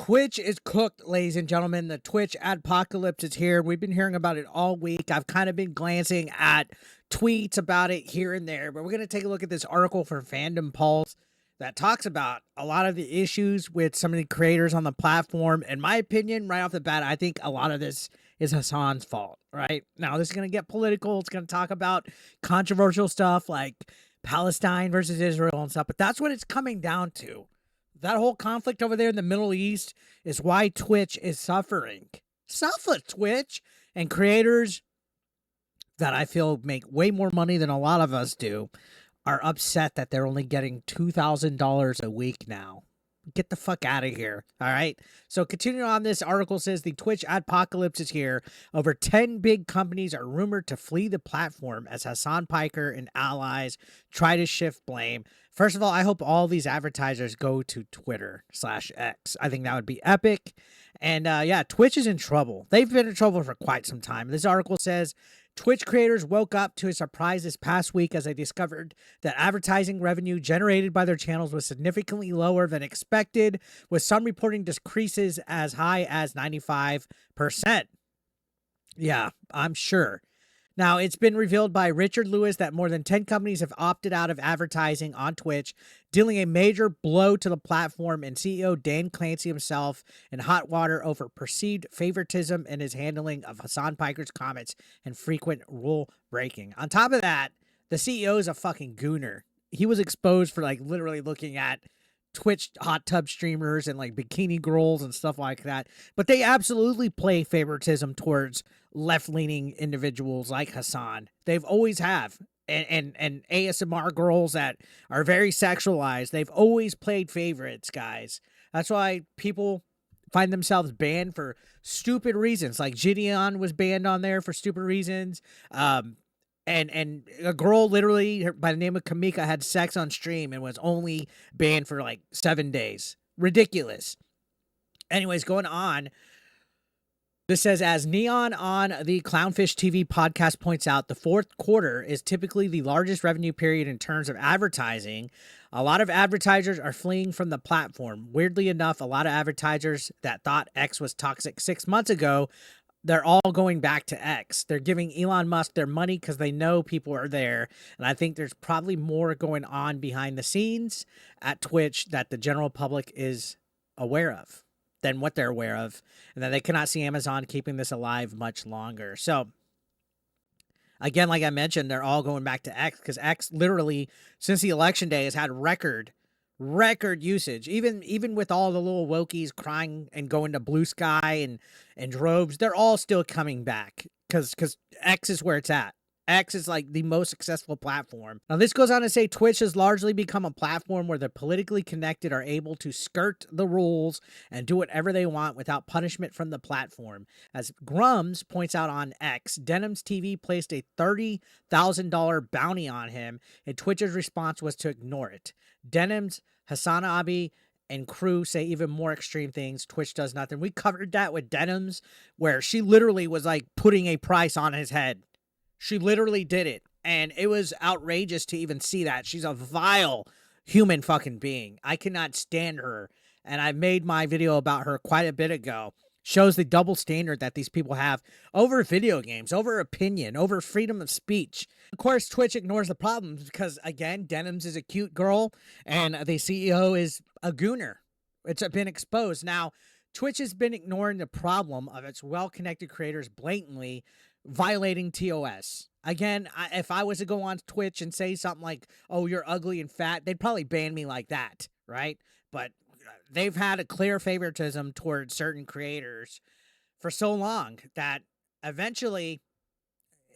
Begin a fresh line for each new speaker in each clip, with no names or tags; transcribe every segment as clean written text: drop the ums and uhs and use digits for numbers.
Twitch is cooked, ladies and gentlemen. The Twitch Adpocalypse is here. We've been hearing about it all week. I've kind of been glancing at tweets about it here and there, but we're going to take a look at this article from Fandom Pulse that talks about a lot of the issues with some of the creators on the platform. In my opinion, right off the bat, I think a lot of this is Hasan's fault, right? Now, this is going to get political. It's going to talk about controversial stuff like Palestine versus Israel and stuff, but that's what it's coming down to. That whole conflict over there in the Middle East is why Twitch is suffering. Suffer, Twitch. And creators that I feel make way more money than a lot of us do are upset that they're only getting $2,000 a week now. Get the fuck out of here. All right. So continuing on, this article says the Twitch Adpocalypse is here. Over 10 big companies are rumored to flee the platform as Hasan Piker and allies try to shift blame. First of all, I hope all these advertisers go to Twitter/X. I think that would be epic. And yeah, Twitch is in trouble. They've been in trouble for quite some time. This article says Twitch creators woke up to a surprise this past week as they discovered that advertising revenue generated by their channels was significantly lower than expected, with some reporting decreases as high as 95%. Yeah, I'm sure. Now, it's been revealed by Richard Lewis that more than 10 companies have opted out of advertising on Twitch, dealing a major blow to the platform, and CEO Dan Clancy himself in hot water over perceived favoritism in his handling of Hasan Piker's comments and frequent rule breaking. On top of that, the CEO is a fucking gooner. He was exposed for like literally looking at Twitch hot tub streamers and like bikini girls and stuff like that. But they absolutely play favoritism towards left-leaning individuals like Hasan. They've always have. And ASMR girls that are very sexualized. They've always played favorites, guys. That's why people find themselves banned for stupid reasons. Like Gideon was banned on there for stupid reasons. And a girl literally by the name of Kamika had sex on stream and was only banned for like 7 days. Ridiculous. Anyways, going on. This says, as Neon on the Clownfish TV podcast points out, the fourth quarter is typically the largest revenue period in terms of advertising. A lot of advertisers are fleeing from the platform. Weirdly enough, a lot of advertisers that thought X was toxic 6 months ago, they're all going back to X. They're giving Elon Musk their money because they know people are there. And I think there's probably more going on behind the scenes at Twitch that the general public is aware of than what they're aware of, and that they cannot see Amazon keeping this alive much longer. So, again, like I mentioned, they're all going back to X because X literally, since the election day, has had record usage. Even with all the little wokies crying and going to Blue Sky and droves, they're all still coming back because X is where it's at. X is like the most successful platform. Now, this goes on to say Twitch has largely become a platform where the politically connected are able to skirt the rules and do whatever they want without punishment from the platform. As Grums points out on X, DenimsTV placed a $30,000 bounty on him, and Twitch's response was to ignore it. Denims, Hasan Abi, and crew say even more extreme things. Twitch does nothing. We covered that with Denims, where she literally was like putting a price on his head. She literally did it, and it was outrageous to even see that. She's a vile human fucking being. I cannot stand her, and I made my video about her quite a bit ago. Shows the double standard that these people have over video games, over opinion, over freedom of speech. Of course, Twitch ignores the problems because, again, Denims is a cute girl, and the CEO is a gooner. It's been exposed. Now, Twitch has been ignoring the problem of its well-connected creators blatantly violating TOS. Again, if I was to go on Twitch and say something like, oh, you're ugly and fat, they'd probably ban me like that, right? But they've had a clear favoritism towards certain creators for so long that eventually,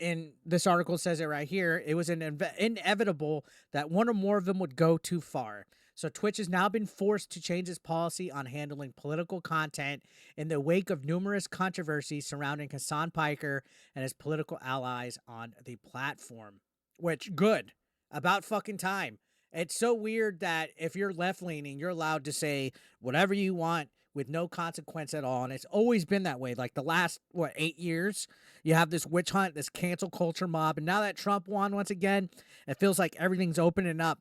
in this article says it right here, it was inevitable that one or more of them would go too far. So Twitch has now been forced to change its policy on handling political content in the wake of numerous controversies surrounding Hasan Piker and his political allies on the platform. Which, good. About fucking time. It's so weird that if you're left-leaning, you're allowed to say whatever you want with no consequence at all. And it's always been that way. Like the last, 8 years, you have this witch hunt, this cancel culture mob. And now that Trump won once again, it feels like everything's opening up.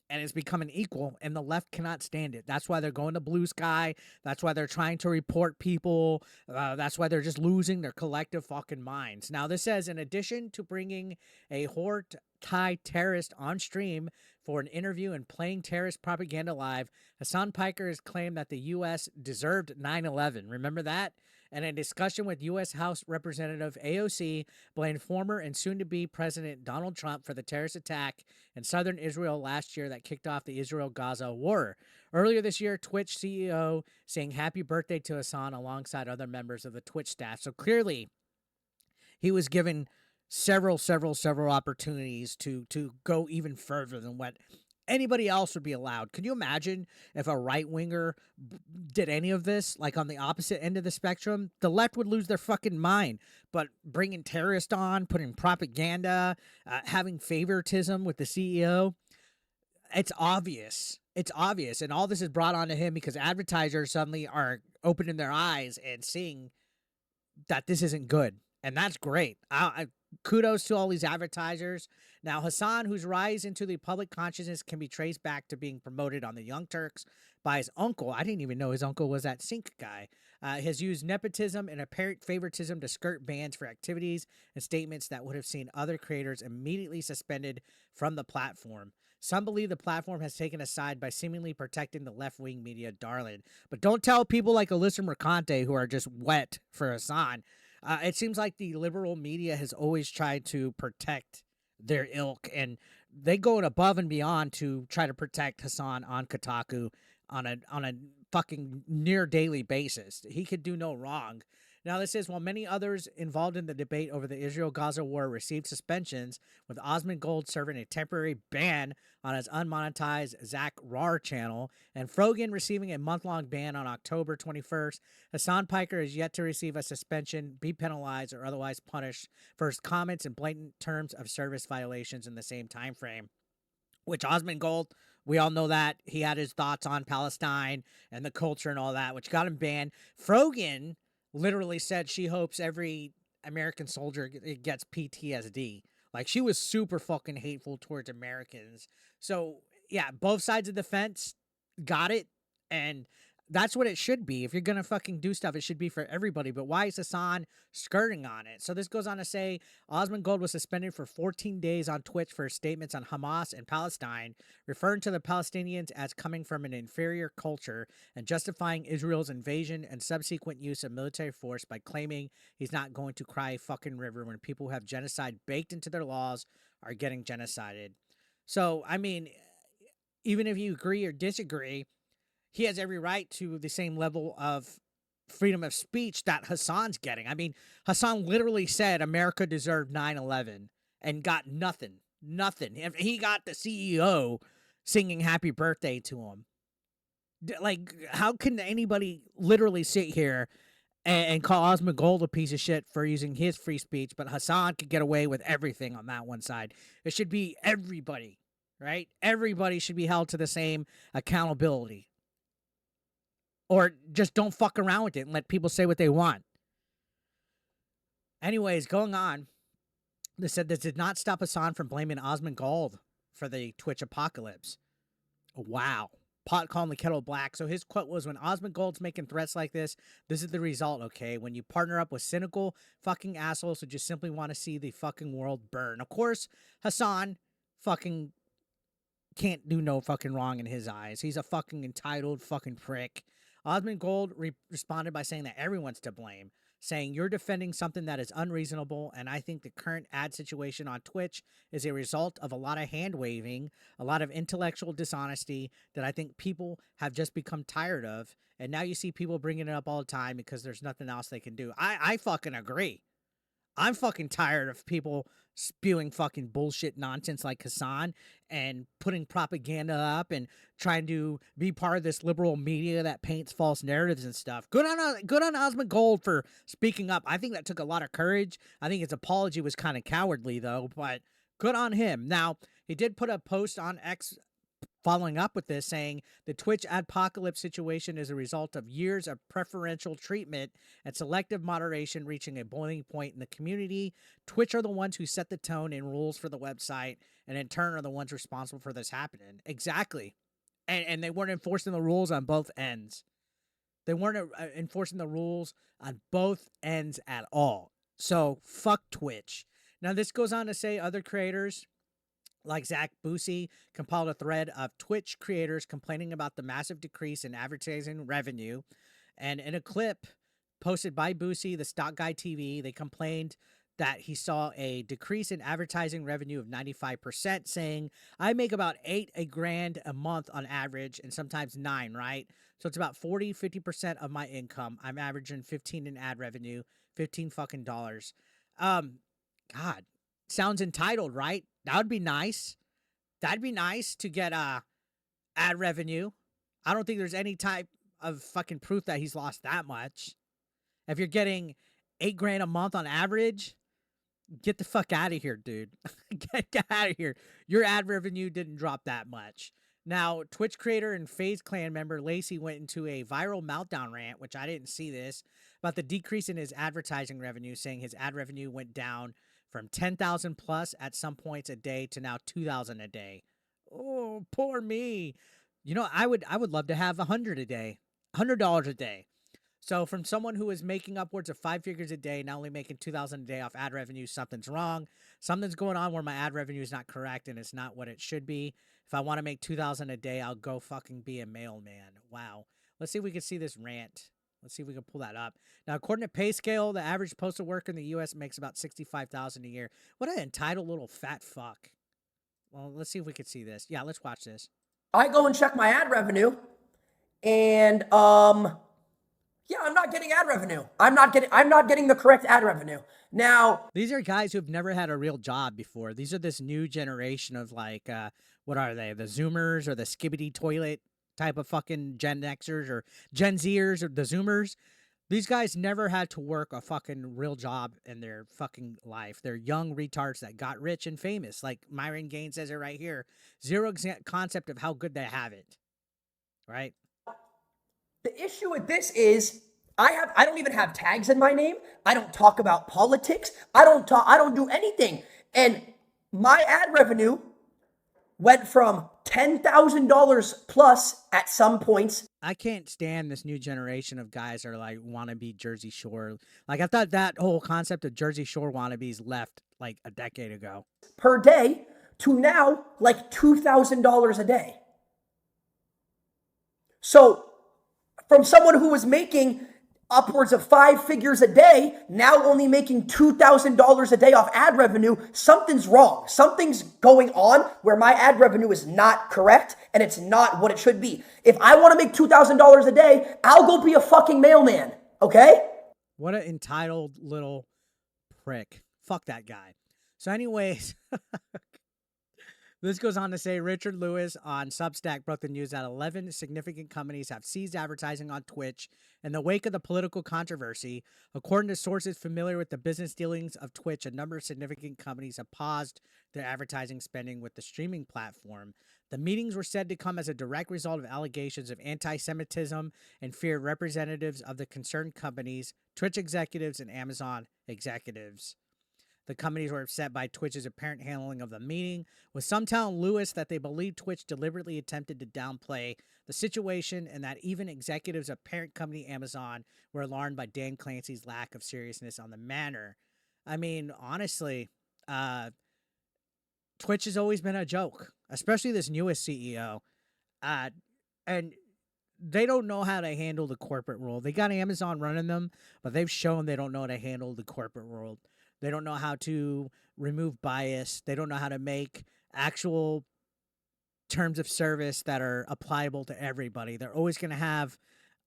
and it's becoming equal, and the left cannot stand it. That's why they're going to Blue Sky. That's why they're trying to report people. That's why they're just losing their collective fucking minds. Now, this says, in addition to bringing a Hort Thai terrorist on stream for an interview and playing terrorist propaganda live, Hasan Piker has claimed that the U.S. deserved 9/11. Remember that? And in a discussion with U.S. House Representative AOC blamed former and soon-to-be President Donald Trump for the terrorist attack in southern Israel last year that kicked off the Israel-Gaza war. Earlier this year, Twitch CEO saying happy birthday to Hasan alongside other members of the Twitch staff. So clearly, he was given several opportunities to go even further than what anybody else would be allowed. Could you imagine if a right-winger did any of this, like on the opposite end of the spectrum? The left would lose their fucking mind. But bringing terrorists on, putting propaganda, having favoritism with the CEO, it's obvious. It's obvious. And all this is brought onto him because advertisers suddenly are opening their eyes and seeing that this isn't good. And that's great. Kudos to all these advertisers. Now, Hasan, whose rise into the public consciousness can be traced back to being promoted on the Young Turks by his uncle. I didn't even know his uncle was that Sync guy. Has used nepotism and apparent favoritism to skirt bans for activities and statements that would have seen other creators immediately suspended from the platform. Some believe the platform has taken a side by seemingly protecting the left-wing media darling. But don't tell people like Alyssa Mercante who are just wet for Hasan. It seems like the liberal media has always tried to protect their ilk, and they go above and beyond to try to protect Hasan on Kotaku on a fucking near daily basis. He could do no wrong. Now, this is while many others involved in the debate over the Israel-Gaza war received suspensions, with Osmond Gold serving a temporary ban on his unmonetized Zach Rar channel, and Frogan receiving a month-long ban on October 21st. Hasan Piker is yet to receive a suspension, be penalized, or otherwise punished for his comments and blatant terms of service violations in the same time frame. Which Osmond Gold, we all know that. He had his thoughts on Palestine and the culture and all that, which got him banned. Frogan literally said she hopes every American soldier gets PTSD. Like, she was super fucking hateful towards Americans. So, yeah, both sides of the fence got it. And that's what it should be. If you're going to fucking do stuff, it should be for everybody. But why is Hasan skirting on it? So this goes on to say, Osmond Gold was suspended for 14 days on Twitch for his statements on Hamas and Palestine, referring to the Palestinians as coming from an inferior culture and justifying Israel's invasion and subsequent use of military force by claiming he's not going to cry a fucking river when people who have genocide baked into their laws are getting genocided. So, I mean, even if you agree or disagree, he has every right to the same level of freedom of speech that Hasan's getting. I mean, Hasan literally said America deserved 9/11 and got nothing. Nothing. If he got the CEO singing happy birthday to him. Like, how can anybody literally sit here and call Osmond Gold a piece of shit for using his free speech, but Hasan could get away with everything on that one side? It should be everybody, right? Everybody should be held to the same accountability. Or just don't fuck around with it and let people say what they want. Anyways, going on. They said this did not stop Hasan from blaming Osmond Gold for the Twitch apocalypse. Wow. Pot calling the kettle black. So his quote was, when Osmond Gold's making threats like this is the result, okay? When you partner up with cynical fucking assholes who just simply want to see the fucking world burn. Of course, Hasan fucking can't do no fucking wrong in his eyes. He's a fucking entitled fucking prick. Osmond Gold responded by saying that everyone's to blame, saying you're defending something that is unreasonable, and I think the current ad situation on Twitch is a result of a lot of hand-waving, a lot of intellectual dishonesty that I think people have just become tired of, and now you see people bringing it up all the time because there's nothing else they can do. I fucking agree. I'm fucking tired of people spewing fucking bullshit nonsense like Hasan and putting propaganda up and trying to be part of this liberal media that paints false narratives and stuff. Good on Osmond Gold for speaking up. I think that took a lot of courage. I think his apology was kind of cowardly though, but good on him. Now, he did put a post on X following up with this, saying the Twitch Adpocalypse situation is a result of years of preferential treatment and selective moderation reaching a boiling point in the community. Twitch are the ones who set the tone and rules for the website, and in turn are the ones responsible for this happening. Exactly. And they weren't enforcing the rules on both ends. They weren't enforcing the rules on both ends at all. So fuck Twitch. Now this goes on to say other creators like Zach Busey compiled a thread of Twitch creators complaining about the massive decrease in advertising revenue. And in a clip posted by Busey, the Stock Guy TV, they complained that he saw a decrease in advertising revenue of 95%, saying, I make about $8,000 a month on average, and sometimes 9, right? So it's about 50% of my income. I'm averaging 15 in ad revenue, 15 fucking dollars. God, sounds entitled, right? That would be nice. That'd be nice to get ad revenue. I don't think there's any type of fucking proof that he's lost that much. If you're getting $8,000 a month on average, get the fuck out of here, dude. Get out of here. Your ad revenue didn't drop that much. Now, Twitch creator and FaZe Clan member Lacey went into a viral meltdown rant, which I didn't see this, about the decrease in his advertising revenue, saying his ad revenue went down from 10,000 plus at some points a day to now 2,000 a day. Oh, poor me. You know, I would love to have 100 a day, $100 a day. So from someone who is making upwards of 5 figures a day, not only making 2,000 a day off ad revenue, something's wrong. Something's going on where my ad revenue is not correct and it's not what it should be. If I want to make 2,000 a day, I'll go fucking be a mailman. Wow. Let's see if we can see this rant. Let's see if we can pull that up. Now, according to PayScale, the average postal worker in the U.S. makes about $65,000 a year. What an entitled little fat fuck. Well, let's see if we can see this. Yeah, let's watch this.
I go and check my ad revenue, and yeah, I'm not getting ad revenue. I'm not getting the correct ad revenue. Now,
these are guys who've never had a real job before. These are this new generation of like, what are they? The Zoomers or the Skibbity Toilet type of fucking Gen Xers or Gen Zers or the Zoomers. These guys never had to work a fucking real job in their fucking life. They're young retards that got rich and famous. Like Myron Gaines says it right here. Zero concept of how good they have it. Right?
the issue with this is I don't even have tags in my name. I don't talk about politics. I don't do anything. And my ad revenue went from $10,000 plus at some points.
I can't stand this new generation of guys that are like wannabe Jersey Shore. Like I thought that whole concept of Jersey Shore wannabes left like a decade ago.
Per day to now like $2,000 a day. So from someone who was making upwards of 5 figures a day, now only making $2,000 a day off ad revenue, something's wrong. Something's going on where my ad revenue is not correct and it's not what it should be. If I want to make $2,000 a day, I'll go be a fucking mailman, okay?
What an entitled little prick. Fuck that guy. So anyways, this goes on to say Richard Lewis on Substack broke the news that 11 significant companies have seized advertising on Twitch in the wake of the political controversy. According to sources familiar with the business dealings of Twitch, a number of significant companies have paused their advertising spending with the streaming platform. The meetings were said to come as a direct result of allegations of anti-Semitism and feared representatives of the concerned companies, Twitch executives, and Amazon executives. The companies were upset by Twitch's apparent handling of the meeting, with some telling Lewis that they believe Twitch deliberately attempted to downplay the situation and that even executives of parent company Amazon were alarmed by Dan Clancy's lack of seriousness on the matter. I mean, honestly, Twitch has always been a joke, especially this newest CEO. And they don't know how to handle the corporate world. They got Amazon running them, but they've shown they don't know how to handle the corporate world. They don't know how to remove bias. They don't know how to make actual terms of service that are applicable to everybody. They're always going to have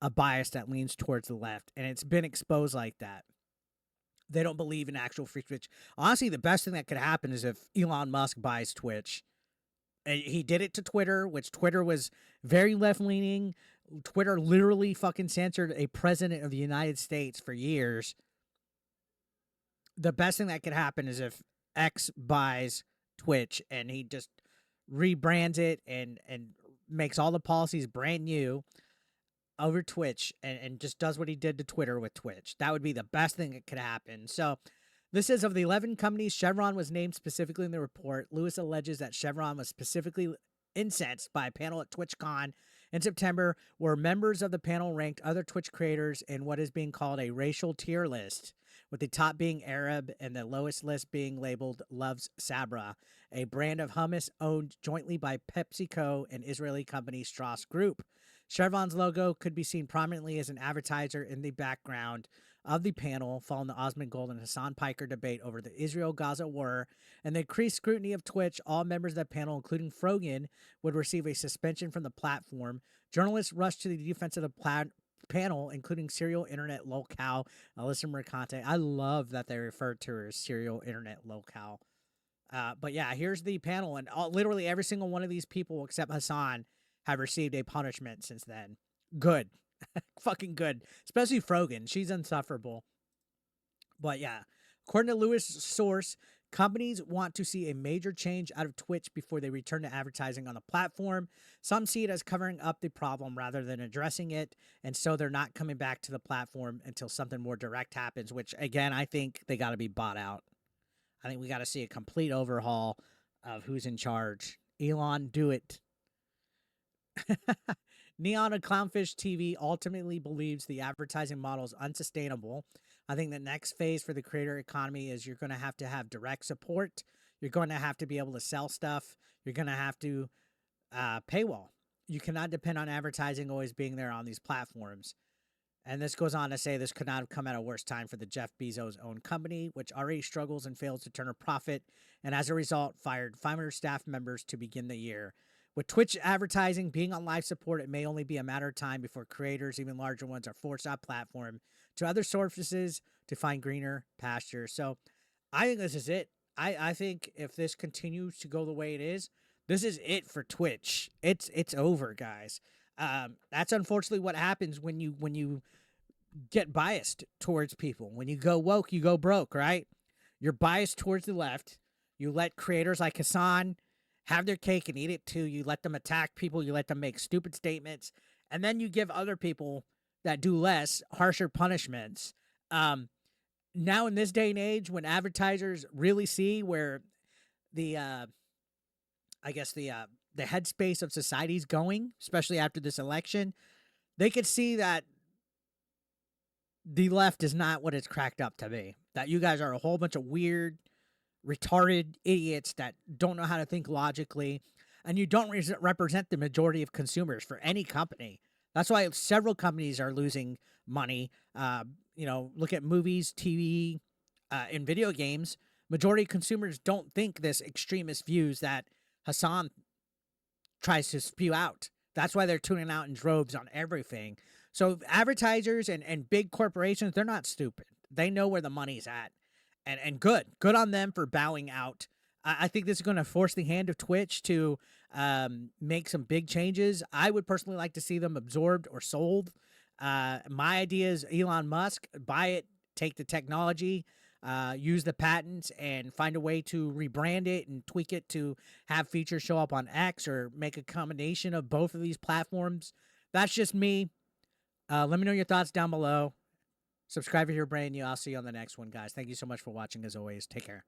a bias that leans towards the left, and it's been exposed like that. They don't believe in actual free speech. Honestly, the best thing that could happen is if Elon Musk buys Twitch. He did it to Twitter, which Twitter was very left-leaning. Twitter literally fucking censored a president of the United States for years. The best thing that could happen is if X buys Twitch and he just rebrands it and makes all the policies brand new over Twitch and just does what he did to Twitter with Twitch. That would be the best thing that could happen. So this is of the 11 companies Chevron was named specifically in the report. Lewis alleges that Chevron was specifically incensed by a panel at TwitchCon in September, where members of the panel ranked other Twitch creators in what is being called a racial tier list, with the top being Arab and the lowest list being labeled Loves Sabra, a brand of hummus owned jointly by PepsiCo and Israeli company Strauss Group. Chevron's logo could be seen prominently as an advertiser in the background of the panel following the Osmond Gold and Hasan Piker debate over the Israel-Gaza war and the increased scrutiny of Twitch. All members of the panel, including Frogan, would receive a suspension from the platform. Journalists rushed to the defense of the panel, including Serial Internet Locale, Alyssa Mercante. I love that they refer to her as Serial Internet Locale. But yeah, here's the panel, and literally every single one of these people except Hasan have received a punishment since then. Good. Fucking good. Especially Frogan. She's insufferable. But yeah, according to Lewis' source, companies want to see a major change out of Twitch before they return to advertising on the platform. Some see it as covering up the problem rather than addressing it, and so they're not coming back to the platform until something more direct happens, which, again, I think they got to be bought out. I think we got to see a complete overhaul of who's in charge. Elon, do it. Neon and Clownfish TV ultimately believes the advertising model is unsustainable. I think the next phase for the creator economy is you're going to have direct support. You're going to have to be able to sell stuff. You're going to have to paywall. You cannot depend on advertising always being there on these platforms. And this goes on to say this could not have come at a worse time for the Jeff Bezos' own company, which already struggles and fails to turn a profit, and as a result, fired 500 staff members to begin the year. With Twitch advertising being on live support, it may only be a matter of time before creators, even larger ones, are forced off platform to other sources to find greener pastures. So I think this is it. I think if this continues to go the way it is, this is it for Twitch. It's over, guys. That's unfortunately what happens when you get biased towards people. When you go woke, you go broke, right? You're biased towards the left. You let creators like Hasan have their cake and eat it too. You let them attack people. You let them make stupid statements. And then you give other people that do less harsher punishments. Now in this day and age, when advertisers really see where the headspace of society is going, especially after this election, they could see that the left is not what it's cracked up to be. That you guys are a whole bunch of weird, retarded idiots that don't know how to think logically, and you don't represent the majority of consumers for any company. That's why several companies are losing money. Look at movies, TV, and video games. Majority of consumers don't think this extremist views that Hasan tries to spew out. That's why they're tuning out in droves on everything. So advertisers and big corporations, they're not stupid. They know where the money's at. And good on them for bowing out. I think this is going to force the hand of Twitch to make some big changes. I would personally like to see them absorbed or sold. My idea is Elon Musk, buy it, take the technology, use the patents, and find a way to rebrand it and tweak it to have features show up on X or make a combination of both of these platforms. That's just me. Let me know your thoughts down below. Subscribe if you're brand new. I'll see you on the next one, guys. Thank you so much for watching, as always. Take care.